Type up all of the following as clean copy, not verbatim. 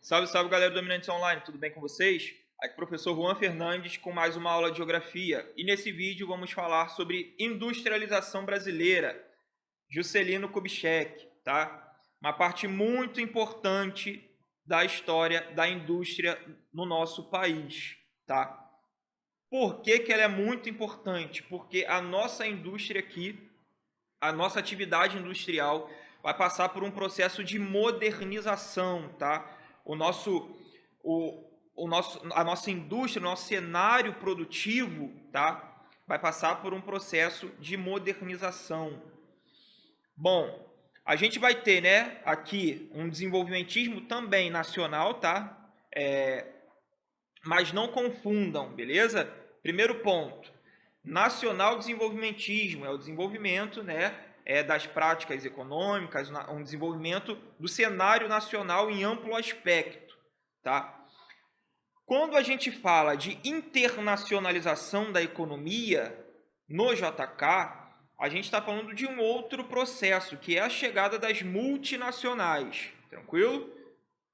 Salve, salve, galera do Dominantes Online, tudo bem com vocês? Aqui é o professor Juan Fernandes com mais uma aula de Geografia. E nesse vídeo vamos falar sobre industrialização brasileira, Juscelino Kubitschek, tá? Uma parte muito importante da história da indústria no nosso país, tá? Por que que ela é muito importante? Porque a nossa indústria aqui, a nossa atividade industrial vai passar por um processo de modernização, tá? O nosso, a nossa indústria, o nosso cenário produtivo, tá? Vai passar por um processo de modernização. Bom, a gente vai ter, né, aqui um desenvolvimentismo também nacional, tá? Mas não confundam, beleza? Primeiro ponto, nacional desenvolvimentismo é o desenvolvimento, né, das práticas econômicas, um desenvolvimento do cenário nacional em amplo aspecto, tá? Quando a gente fala de internacionalização da economia no JK, a gente está falando de um outro processo, que é a chegada das multinacionais, tranquilo?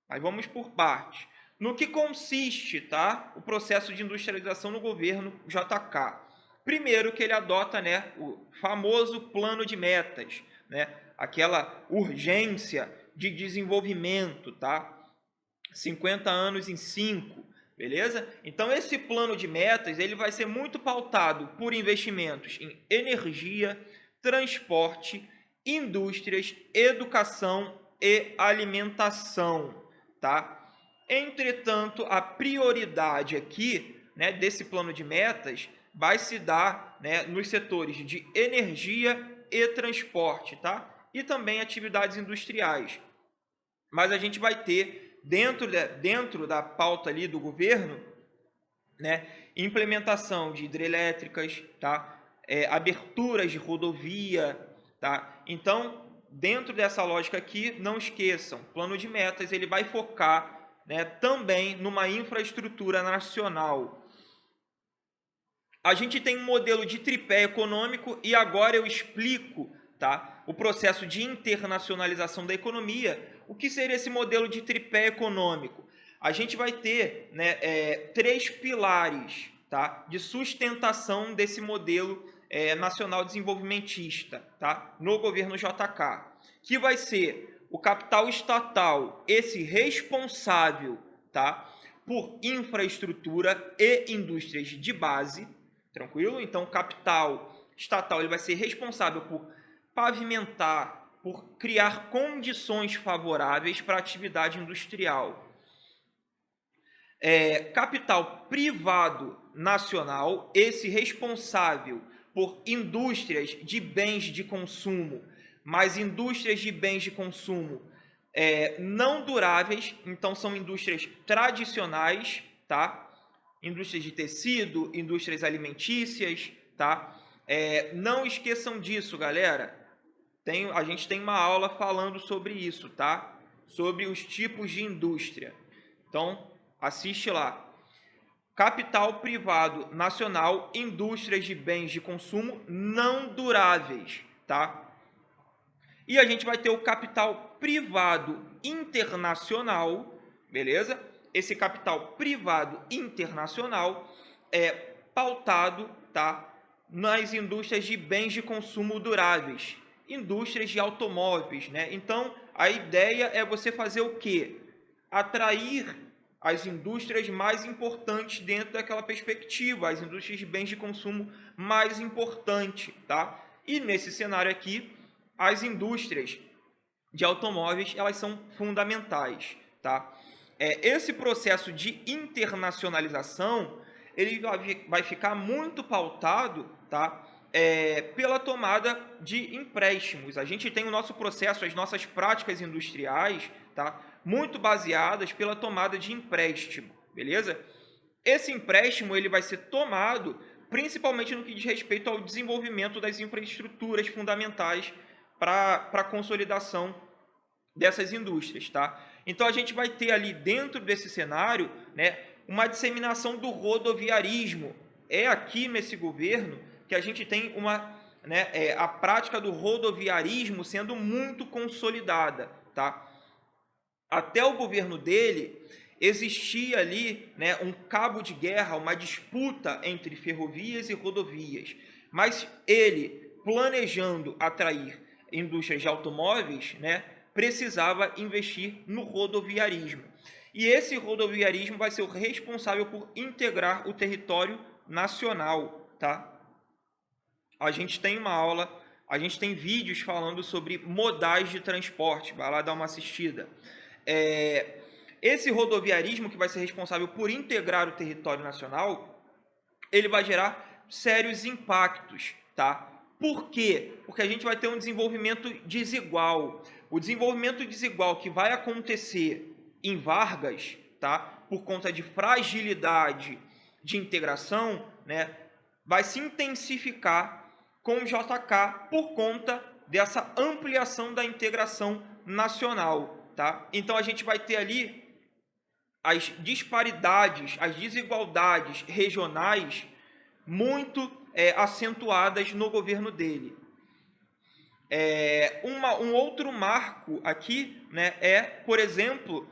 Mas vamos por partes. No que consiste, tá, o processo de industrialização no governo JK? Primeiro que ele adota, né, o famoso plano de metas, né, aquela urgência de desenvolvimento, tá? 50 anos em 5, beleza? Então esse plano de metas ele vai ser muito pautado por investimentos em energia, transporte, indústrias, educação e alimentação, tá? Entretanto, a prioridade aqui, né, desse plano de metas vai se dar, né, nos setores de energia e transporte, tá? E também atividades industriais. Mas a gente vai ter dentro da pauta ali do governo, né, implementação de hidrelétricas, tá? Aberturas de rodovia, tá? Então, dentro dessa lógica aqui, não esqueçam, plano de metas ele vai focar, né, também numa infraestrutura nacional. A gente tem um modelo de tripé econômico e agora eu explico, tá, o processo de internacionalização da economia. O que seria esse modelo de tripé econômico? A gente vai ter, né, três pilares, tá, de sustentação desse modelo nacional desenvolvimentista, tá, no governo JK, que vai ser o capital estatal, esse responsável, tá, por infraestrutura e indústrias de base, tranquilo? Então, o capital estatal ele vai ser responsável por pavimentar, por criar condições favoráveis para a atividade industrial. Capital privado nacional, esse responsável por indústrias de bens de consumo, mas indústrias de bens de consumo não duráveis, então são indústrias tradicionais, tá? Indústrias de tecido, indústrias alimentícias, tá? Não esqueçam disso, galera. A gente tem uma aula falando sobre isso, tá? Sobre os tipos de indústria. Então, assiste lá. Capital privado nacional, indústrias de bens de consumo não duráveis, tá? E a gente vai ter o capital privado internacional, beleza? Esse capital privado internacional é pautado, tá, nas indústrias de bens de consumo duráveis, indústrias de automóveis, né? Então, a ideia é você fazer o quê? Atrair as indústrias mais importantes dentro daquela perspectiva, as indústrias de bens de consumo mais importantes, tá? E nesse cenário aqui, as indústrias de automóveis elas são fundamentais, tá? Esse processo de internacionalização ele vai ficar muito pautado, tá? Pela tomada de empréstimos. A gente tem o nosso processo, as nossas práticas industriais, tá? Muito baseadas pela tomada de empréstimo, beleza? Esse empréstimo ele vai ser tomado principalmente no que diz respeito ao desenvolvimento das infraestruturas fundamentais para a consolidação dessas indústrias, tá? Então a gente vai ter ali dentro desse cenário, né, uma disseminação do rodoviarismo. É aqui nesse governo que a gente tem a prática do rodoviarismo sendo muito consolidada, tá? até o governo dele, existia ali, né, um cabo de guerra, uma disputa entre ferrovias e rodovias. Mas ele, planejando atrair indústrias de automóveis, né, precisava investir no rodoviarismo. E esse rodoviarismo vai ser o responsável por integrar o território nacional, tá? A gente tem uma aula, a gente tem vídeos falando sobre modais de transporte, vai lá dar uma assistida. Esse rodoviarismo, que vai ser responsável por integrar o território nacional, ele vai gerar sérios impactos, tá? Por quê? Porque a gente vai ter um desenvolvimento desigual. O desenvolvimento desigual que vai acontecer em Vargas, tá? Por conta de fragilidade de integração, né? Vai se intensificar com o JK por conta dessa ampliação da integração nacional, tá? Então a gente vai ter ali as disparidades, as desigualdades regionais muito acentuadas no governo dele. Um outro marco aqui, né, por exemplo,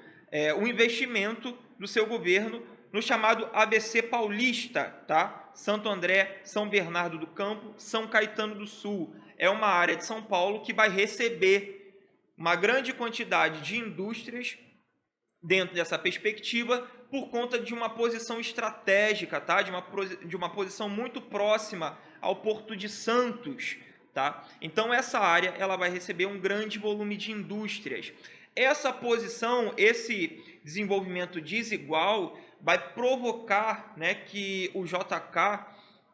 o investimento do seu governo no chamado ABC Paulista, tá? Santo André, São Bernardo do Campo, São Caetano do Sul. É uma área de São Paulo que vai receber uma grande quantidade de indústrias dentro dessa perspectiva, por conta de uma posição estratégica, tá? de uma posição muito próxima ao Porto de Santos. Tá? Então, essa área ela vai receber um grande volume de indústrias. Essa posição, esse desenvolvimento desigual, vai provocar, né, que o JK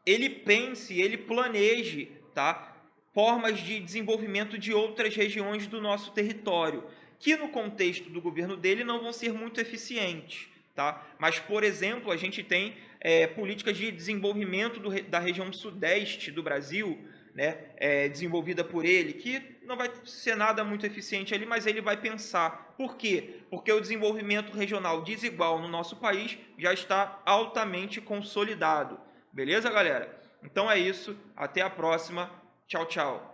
ele pense, ele planeje, tá, formas de desenvolvimento de outras regiões do nosso território, que no contexto do governo dele não vão ser muito eficientes. Tá? Mas, por exemplo, a gente tem políticas de desenvolvimento da região sudeste do Brasil, né, desenvolvida por ele, que não vai ser nada muito eficiente ali, mas ele vai pensar. Por quê? Porque o desenvolvimento regional desigual no nosso país já está altamente consolidado. Beleza, galera? Então é isso. Até a próxima. Tchau, tchau.